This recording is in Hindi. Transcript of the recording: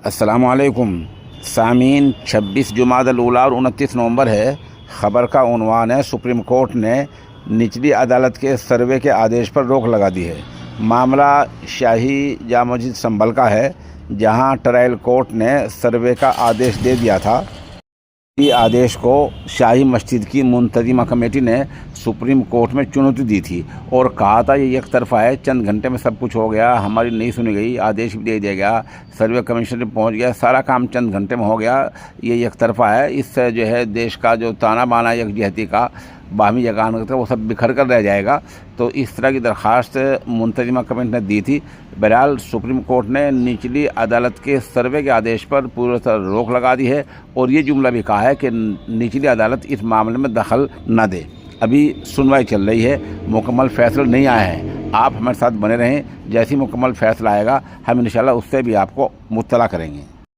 अस्सलामुअलैकुम सामीन। 26 जुमादल ऊला और 29 नवंबर है। ख़बर का उन्वान है, सुप्रीम कोर्ट ने निचली अदालत के सर्वे के आदेश पर रोक लगा दी है। मामला शाही जामा मस्जिद संभल का है, जहां ट्रायल कोर्ट ने सर्वे का आदेश दे दिया था। इस आदेश को शाही मस्जिद की मुंतजिमा कमेटी ने सुप्रीम कोर्ट में चुनौती दी थी और कहा था ये एक तरफा है, चंद घंटे में सब कुछ हो गया, हमारी नहीं सुनी गई, आदेश भी दे दिया गया, सर्वे कमीशन में पहुंच गया, सारा काम चंद घंटे में हो गया, ये एक तरफा है। इससे जो है देश का जो ताना बाना यकजहती का बाहमी जगान वो सब बिखर कर रह जाएगा। तो इस तरह की दरख्वास्त मुंतजिमा कमेटी ने दी थी। बहरहाल सुप्रीम कोर्ट ने निचली अदालत के सर्वे के आदेश पर पूरी तरह रोक लगा दी है और ये जुमला भी कहा है कि निचली अदालत इस मामले में दखल न दे। अभी सुनवाई चल रही है, मुकम्मल फैसला नहीं आया है। आप हमारे साथ बने रहें, जैसे ही मुकम्मल फैसला आएगा हम इंशाल्लाह उससे भी आपको मुत्तला करेंगे।